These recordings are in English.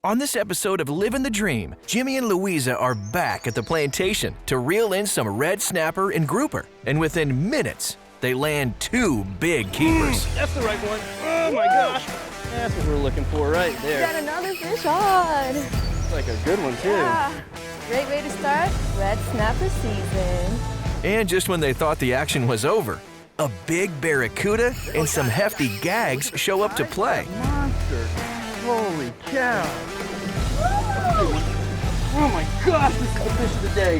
On this episode of Living the Dream, Jimmy and Luiza are back at the plantation to reel in some red snapper and grouper. And within minutes, they land 2 big keepers. That's the right one. Oh my gosh. That's what we're looking for right there. Got another fish on. It's like a good one too. Yeah. Great way to start red snapper season. And just when they thought the action was over, a big barracuda and some hefty gags show up to play. Monster. Holy cow. Oh my gosh, this is the fish of the day.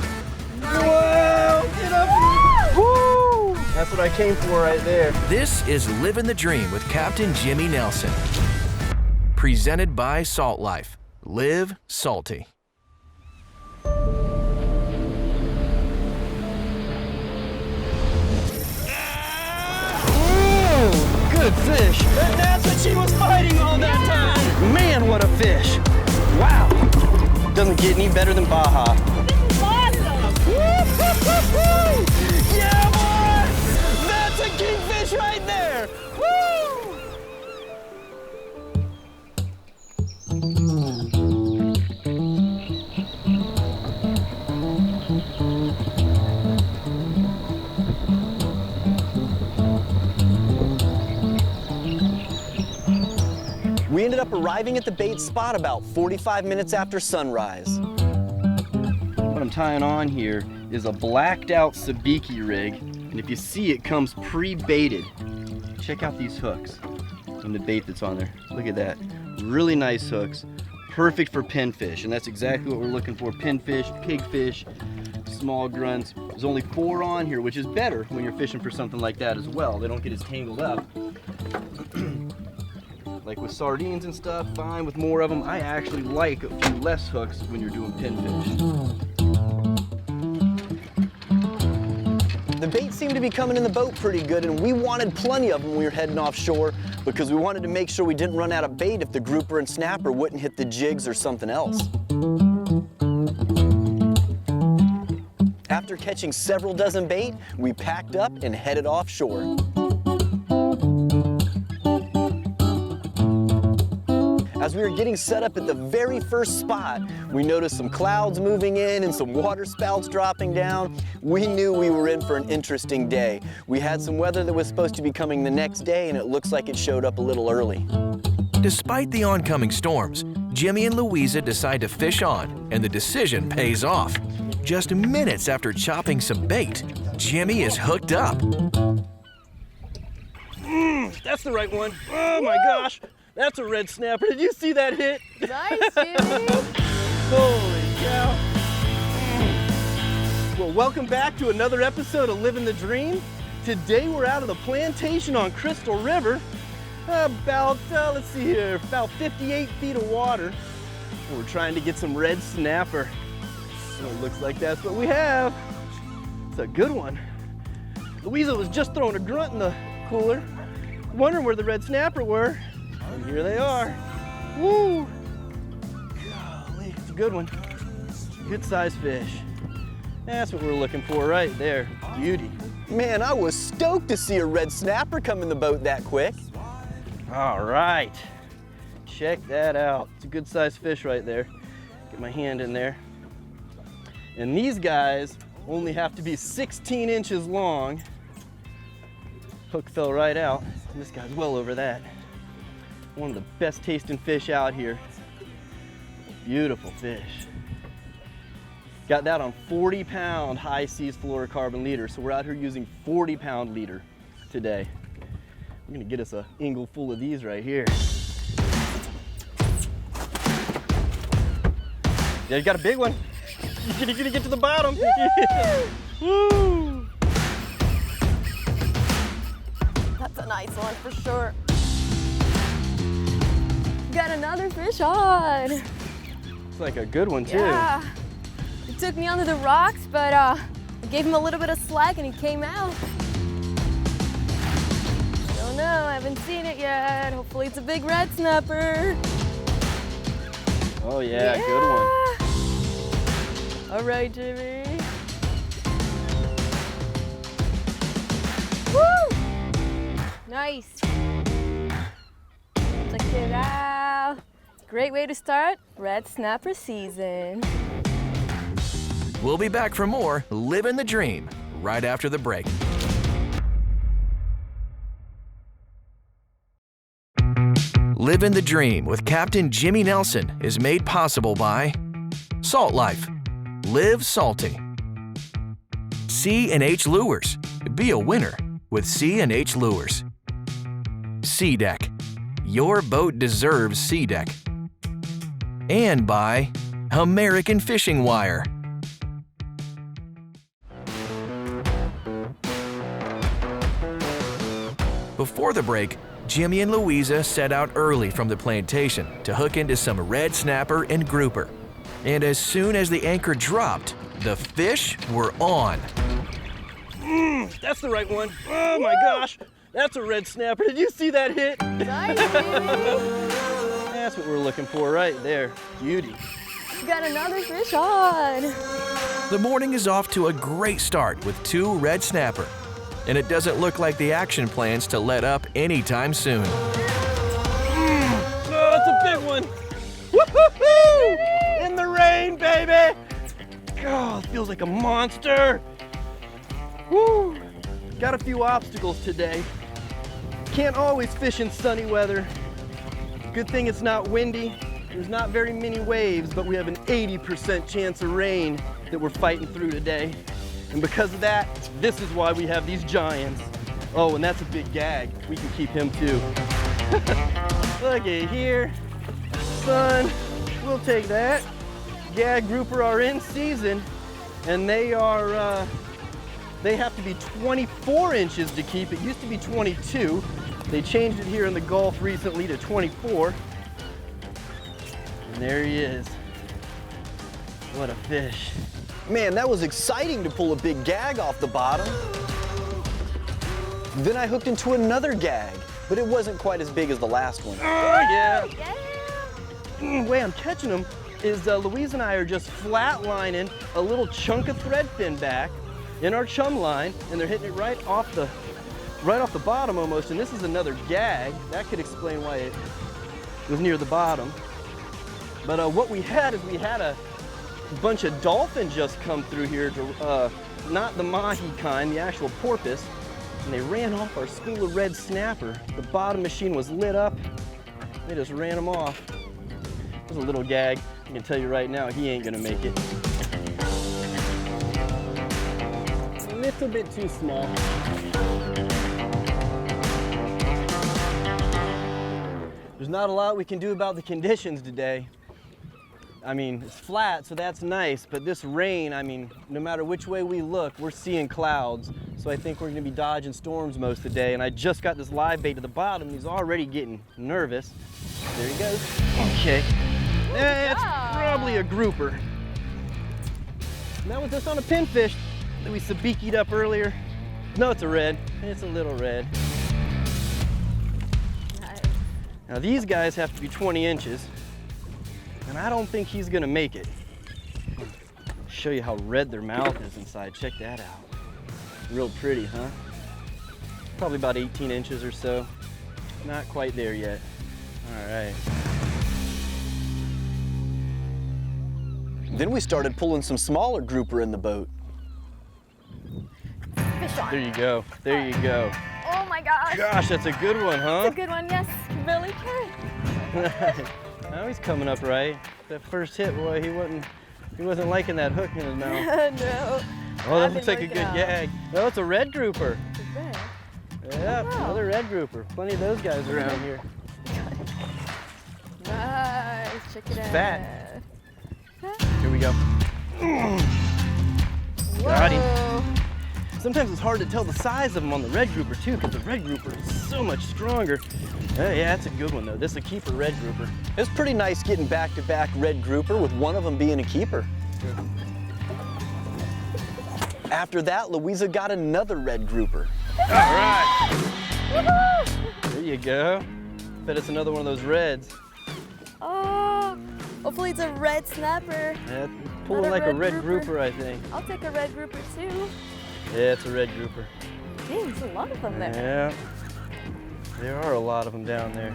Whoa, get up. Woo! That's what I came for right there. This is Living the Dream with Captain Jimmy Nelson. Presented by Salt Life. Live salty. Good fish. And that's what she was fighting all that time. Man, what a fish. Wow. Doesn't get any better than Baja. This is awesome. Yeah, boy! That's a kingfish right there. Woo! We ended up arriving at the bait spot about 45 minutes after sunrise. What I'm tying on here is a blacked out sabiki rig, and if you see, it comes pre-baited. Check out these hooks and the bait that's on there. Look at that, really nice hooks, perfect for pinfish, and that's exactly what we're looking for: pinfish, pigfish, small grunts. There's only 4 on here, which is better when you're fishing for something like that as well. They don't get as tangled up. Like with sardines and stuff, fine with more of them. I actually like a few less hooks when you're doing pinfish. The bait seemed to be coming in the boat pretty good, and we wanted plenty of them when we were heading offshore because we wanted to make sure we didn't run out of bait if the grouper and snapper wouldn't hit the jigs or something else. After catching several dozen bait, we packed up and headed offshore. As we were getting set up at the very first spot, we noticed some clouds moving in and some water spouts dropping down. We knew we were in for an interesting day. We had some weather that was supposed to be coming the next day, and it looks like it showed up a little early. Despite the oncoming storms, Jimmy and Luiza decide to fish on, and the decision pays off. Just minutes after chopping some bait, Jimmy is hooked up. That's the right one. Oh my gosh. That's a red snapper. Did you see that hit? Nice, Jimmy. Holy cow. Well, welcome back to another episode of Living the Dream. Today we're out of the plantation on Crystal River. About, let's see here, about 58 feet of water. And we're trying to get some red snapper. So it looks like that's what we have. It's a good one. Luiza was just throwing a grunt in the cooler, wondering where the red snapper were. And here they are. Woo! Golly, it's a good one. Good sized fish. That's what we're looking for right there. Beauty. Man, I was stoked to see a red snapper come in the boat that quick. All right. Check that out. It's a good sized fish right there. Get my hand in there. And these guys only have to be 16 inches long. Hook fell right out. And this guy's well over that. One of the best tasting fish out here. Beautiful fish. Got that on 40-pound high seas fluorocarbon leader. So we're out here using 40-pound leader today. We're gonna get us a ingle full of these right here. Yeah, you got a big one. You're gonna get to the bottom. Woo! That's a nice one for sure. Got another fish on. It's like a good one too. Yeah. He took me under the rocks, but I gave him a little bit of slack and he came out. Don't know, I haven't seen it yet. Hopefully it's a big red snapper. Oh yeah, good one. All right, Jimmy. Woo! Nice. Check it out. Great way to start red snapper season. We'll be back for more Living the Dream right after the break. Living the Dream with Captain Jimmy Nelson is made possible by Salt Life. Live salty. C&H Lures. Be a winner with C&H Lures. Sea Deck. Your boat deserves Sea Deck. And by American Fishing Wire. Before the break, Jimmy and Luiza set out early from the plantation to hook into some red snapper and grouper. And as soon as the anchor dropped, the fish were on. That's the right one. Oh my gosh, that's a red snapper. Did you see that hit? Nice, baby. That's what we're looking for right there. Beauty. We got another fish on. The morning is off to a great start with 2 red snapper. And it doesn't look like the action plans to let up anytime soon. Oh, that's a big one. Woo-hoo-hoo! In the rain, baby. God, it feels like a monster. Woo! Got a few obstacles today. Can't always fish in sunny weather. Good thing it's not windy. There's not very many waves, but we have an 80% chance of rain that we're fighting through today. And because of that, this is why we have these giants. Oh, and that's a big gag. We can keep him too. Look at here. Son, we'll take that. Gag grouper are in season, and they have to be 24 inches to keep. It used to be 22. They changed it here in the Gulf recently to 24. And there he is. What a fish. Man, that was exciting to pull a big gag off the bottom. Then I hooked into another gag, but it wasn't quite as big as the last one. Oh, yeah. Yeah. The way I'm catching them is Luiza and I are just flatlining a little chunk of thread fin back in our chum line, and they're hitting it right off the bottom almost. And this is another gag. That could explain why it was near the bottom. But what we had is we had a bunch of dolphin just come through here, to, not the mahi kind, the actual porpoise, and they ran off our school of red snapper. The bottom machine was lit up. They just ran them off. It was a little gag. I can tell you right now, he ain't gonna make it. A little bit too small. There's not a lot we can do about the conditions today. I mean, it's flat, so that's nice, but this rain, I mean, no matter which way we look, we're seeing clouds. So I think we're gonna be dodging storms most of the day, and I just got this live bait to the bottom. He's already getting nervous. There he goes. Okay. That's probably a grouper. And that was just on a pinfish that we sabiki'd up earlier. No, it's a red. It's a little red. Nice. Now these guys have to be 20 inches. And I don't think he's gonna make it. Show you how red their mouth is inside. Check that out. Real pretty, huh? Probably about 18 inches or so. Not quite there yet. All right. Then we started pulling some smaller grouper in the boat. Fish on. There you go. There you go. Oh my gosh. Gosh, that's a good one, huh? That's a good one, yes. Really good. Now he's coming up right. That first hit, boy, he wasn't liking that hook in his mouth. No. Oh, that I've looks been like a looking good out. gag. No, it's a red grouper. It's red. Yep, wow. another red grouper. Plenty of those guys around here. Nice. Check it out. Fat. Here we go. Got him. Whoa. Sometimes it's hard to tell the size of them on the red grouper too, because the red grouper is so much stronger. Oh yeah, that's a good one though. This is a keeper red grouper. It's pretty nice getting back-to-back red grouper with one of them being a keeper. After that, Luiza got another red grouper. All right. There you go. Bet it's another one of those reds. Oh, hopefully it's a red snapper. Yeah, pulling Not a like a red red grouper. grouper, I think. I'll take a red grouper too. Yeah, it's a red grouper. Dang, there's a lot of them there. Yeah. There are a lot of them down there.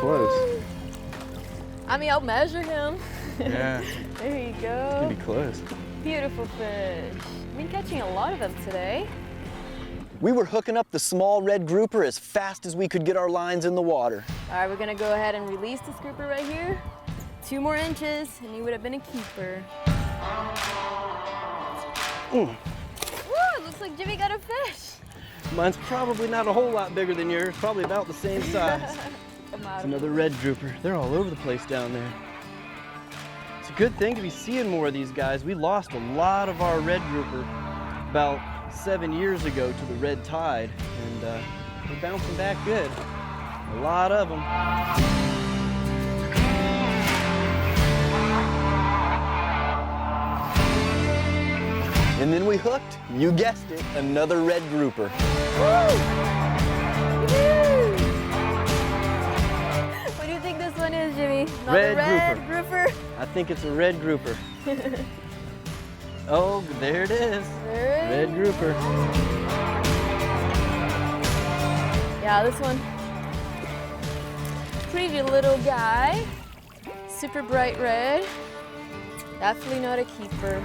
Close. I mean, I'll measure him. Yeah. There you It's go. gonna be close. Beautiful fish. Been catching a lot of them today. We were hooking up the small red grouper as fast as we could get our lines in the water. All right, we're gonna go ahead and release this grouper right here. 2 more inches, and he would have been a keeper. Woo, it looks like Jimmy got a fish. Mine's probably not a whole lot bigger than yours, probably about the same size. Come on. It's another red grouper. They're all over the place down there. It's a good thing to be seeing more of these guys. We lost a lot of our red grouper about 7 years ago to the red tide, and we're bouncing back good. A lot of them. And then we hooked, you guessed it, another red grouper. What do you think this one is, Jimmy? Not Red a red grouper? I think it's a red grouper. Oh, there it is. There it Red grouper. Yeah, this one. Pretty little guy. Super bright red. Definitely not a keeper.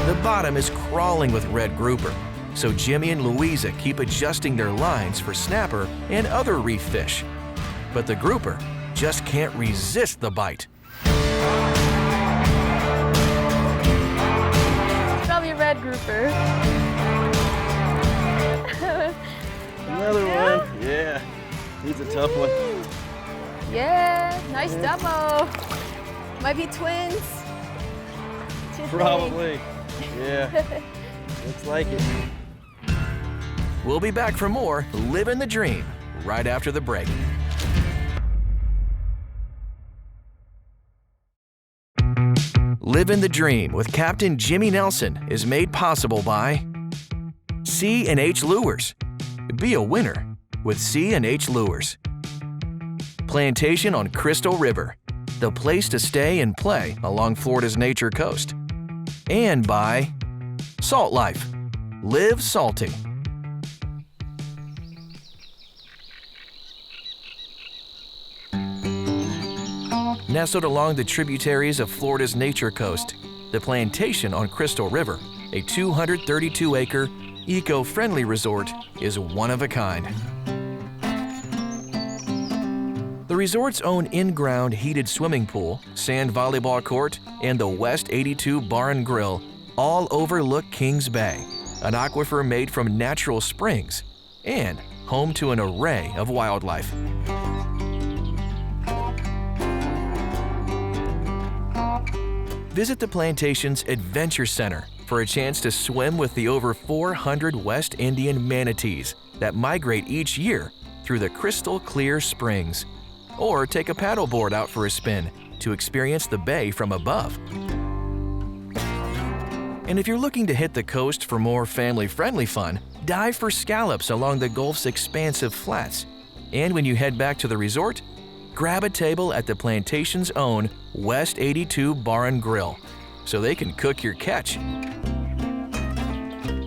The bottom is crawling with red grouper, so Jimmy and Luiza keep adjusting their lines for snapper and other reef fish. But the grouper just can't resist the bite. Probably a red grouper. Another one. Yeah, he's a tough one. Yeah, nice double. Might be twins. What you think? Probably. Yeah, looks like it. We'll be back for more Living the Dream right after the break. Living the Dream with Captain Jimmy Nelson is made possible by C&H Lures. Be a winner with C&H Lures. Plantation on Crystal River, the place to stay and play along Florida's nature coast. And by Salt Life. Live salty. Nestled along the tributaries of Florida's nature coast, the Plantation on Crystal River, a 232-acre, eco-friendly resort, is one of a kind. The resort's own in-ground heated swimming pool, sand volleyball court, and the West 82 Bar and Grill all overlook Kings Bay, an aquifer made from natural springs, and home to an array of wildlife. Visit the Plantation's Adventure Center for a chance to swim with the over 400 West Indian manatees that migrate each year through the crystal clear springs. Or take a paddleboard out for a spin to experience the bay from above. And if you're looking to hit the coast for more family-friendly fun, dive for scallops along the Gulf's expansive flats. And when you head back to the resort, grab a table at the Plantation's own West 82 Bar and Grill so they can cook your catch.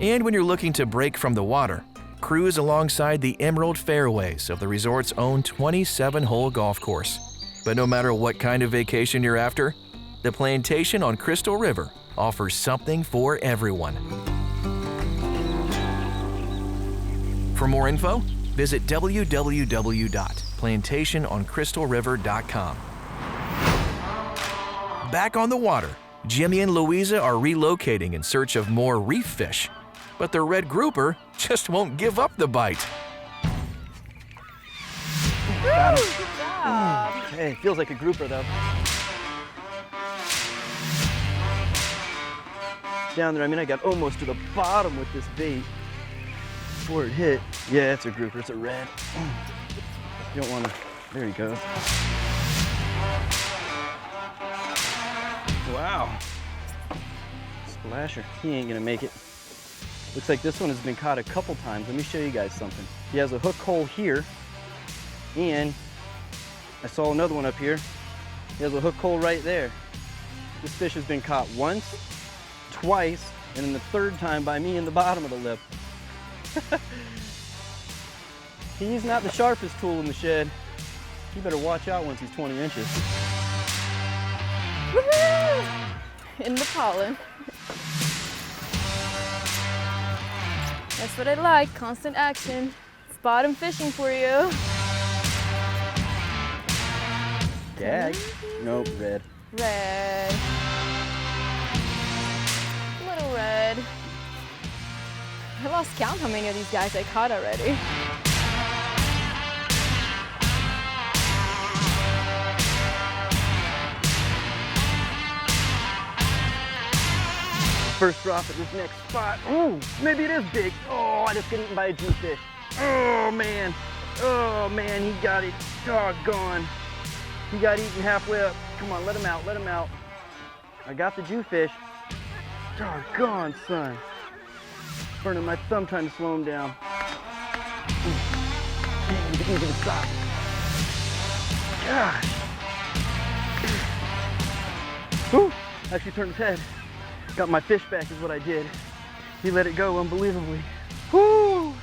And when you're looking to break from the water, cruise alongside the emerald fairways of the resort's own 27-hole golf course. But no matter what kind of vacation you're after, the Plantation on Crystal River offers something for everyone. For more info, visit www.plantationoncrystalriver.com. Back on the water, Jimmy and Luiza are relocating in search of more reef fish, but the red grouper just won't give up the bite. Got him. Good job. Hey, feels like a grouper though. Down there, I mean, I got almost to the bottom with this bait before it hit. Yeah, it's a grouper, it's a red. You don't want to, there he goes. Wow. Splasher, he ain't gonna make it. Looks like this one has been caught a couple times. Let me show you guys something. He has a hook hole here, and I saw another one up here. He has a hook hole right there. This fish has been caught once, twice, and then the third time by me in the bottom of the lip. He's not the sharpest tool in the shed. You better watch out once he's 20 inches. Woohoo! In the pollen. That's what I like, constant action. It's bottom fishing for you. Gag? Nope, red. Red. Little red. I lost count how many of these guys I caught already. First drop at this next spot. Ooh, maybe it is big. Oh, I just got eaten by a Kingfish. Oh man, he got it. Doggone. He got eaten halfway up. Come on, let him out, let him out. I got the Jewfish. Doggone, son. Burning my thumb trying to slow him down. Dang, he didn't stop. Gosh. Whew, actually turned his head. Got my fish back is what I did. He let it go unbelievably. Whoo!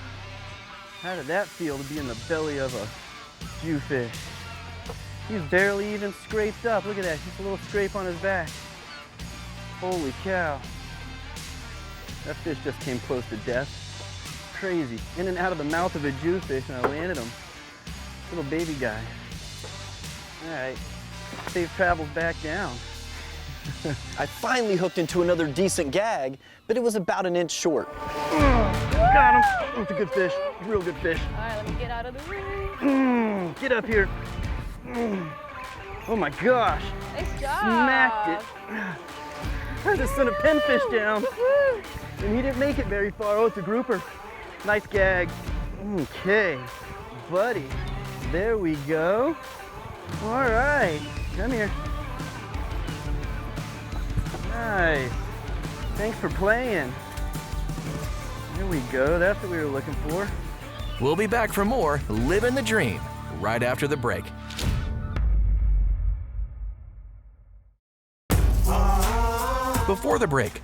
How did that feel to be in the belly of a Jewfish? He's barely even scraped up. Look at that, just a little scrape on his back. Holy cow. That fish just came close to death. Crazy. In and out of the mouth of a Jewfish, and I landed him. Little baby guy. All right, safe travels back down. I finally hooked into another decent gag, but it was about an inch short. Got him. That's a good fish. Real good fish. All right, let me get out of the way. Get up here. Oh my gosh. Nice job. Smacked it. I just sent a pinfish down, and he didn't make it very far. Oh, it's a grouper. Nice gag. Okay, buddy. There we go. All right, come here. Nice. Thanks for playing. There we go. That's what we were looking for. We'll be back for more Living the Dream right after the break. Before the break,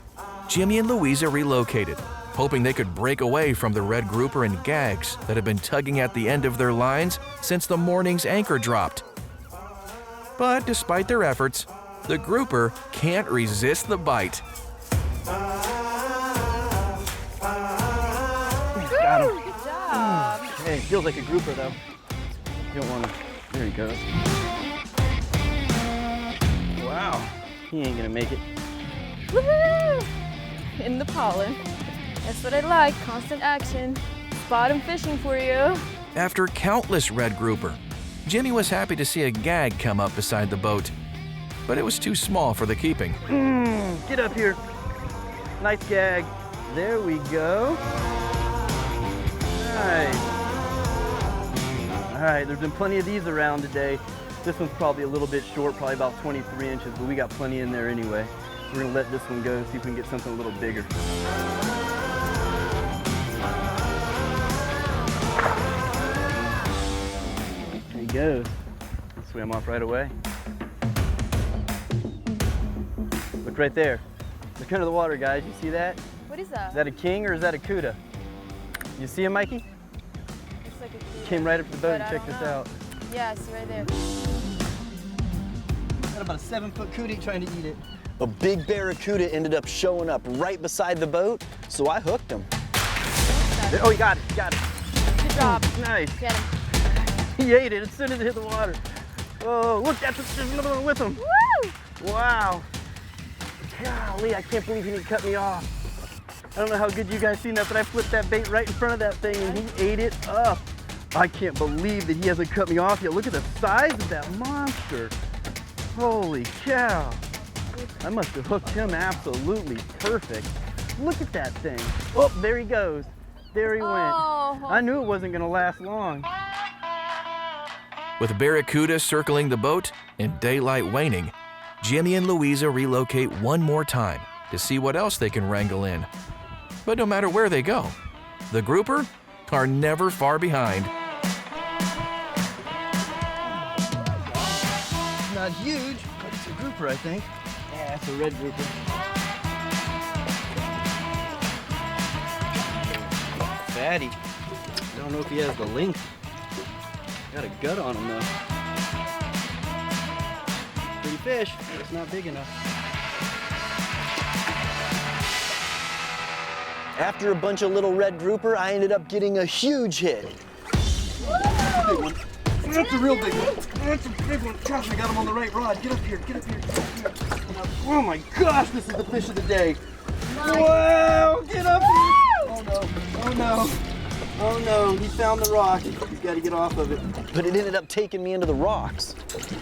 Jimmy and Luiza relocated, hoping they could break away from the red grouper and gags that have been tugging at the end of their lines since the morning's anchor dropped. But despite their efforts, the grouper can't resist the bite. Got him. Good job. Hey, feels like a grouper though. You don't want to. There he goes. Wow. He ain't gonna make it. Woohoo! In the pollen. That's what I like, constant action. It's bottom fishing for you. After countless red grouper, Jimmy was happy to see a gag come up beside the boat, but it was too small for the keeping. Get up here. Nice gag. There we go. Nice. All right, there's been plenty of these around today. This one's probably a little bit short, probably about 23 inches, but we got plenty in there anyway. We're gonna let this one go, see if we can get something a little bigger. There he goes. Swam off right away. Look right there. Look under the water, guys. You see that? What is that? Is that a king or is that a cuda? You see him, Mikey? Looks like a cuda. Came right up to the boat But and I checked don't this know. out. Yeah, I see right there. Got about a 7-foot cuda trying to eat it. A big barracuda ended up showing up right beside the boat, so I hooked him. Oh, he got it. Got it. Good job. Nice. Get him. He ate it as soon as it hit the water. Oh, look, there's another one with him. Woo! Wow. Golly, I can't believe he didn't cut me off. I don't know how good you guys seen that, but I flipped that bait right in front of that thing and he ate it up. I can't believe that he hasn't cut me off yet. Look at the size of that monster. Holy cow. I must have hooked him absolutely perfect. Look at that thing. Oh, there he goes. There he went. Oh. I knew it wasn't gonna last long. With barracuda circling the boat and daylight waning, Jimmy and Luiza relocate one more time to see what else they can wrangle in. But no matter where they go, the grouper are never far behind. Not huge, but it's a grouper, I think. Yeah, it's a red grouper. fatty. I don't know if he has the length. Got a gut on him though. Pretty fish, but it's not big enough. After a bunch of little red grouper, I ended up getting a huge hit. Big one. That's a real big one. That's a big one. Gosh, I got him on the right rod. Get up here, get up here, get up here. Oh my gosh, this is the fish of the day. Wow, get up here. Oh no, oh no. Oh no, he found the rock. He's got to get off of it. But it ended up taking me into the rocks. He's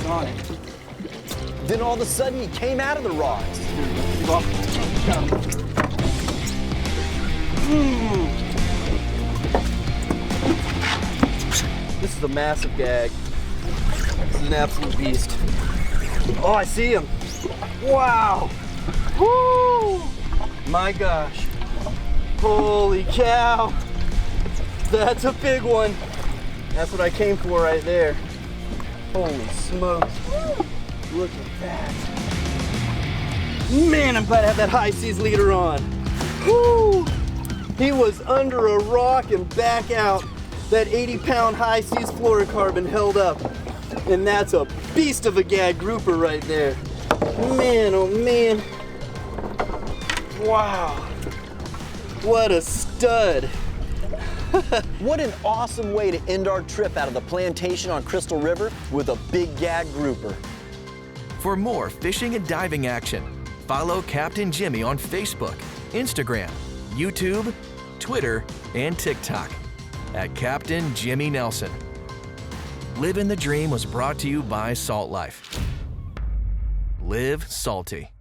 on it. Then all of a sudden he came out of the rocks. He's off. Got him. This is a massive gag. This is an absolute beast. Oh, I see him. Wow. Woo! My gosh. Holy cow. That's a big one. That's what I came for right there. Holy smokes. Look at that. Man, I'm glad I have that high seas leader on. Woo! He was under a rock and back out. That 80-pound high seas fluorocarbon held up. And that's a beast of a gag grouper right there. Man, oh man. Wow. What a stud. What an awesome way to end our trip out of the plantation on Crystal River with a big gag grouper. For more fishing and diving action, follow Captain Jimmy on Facebook, Instagram, YouTube, Twitter, and TikTok at Captain Jimmy Nelson. Living the Dream was brought to you by Salt Life. Live salty.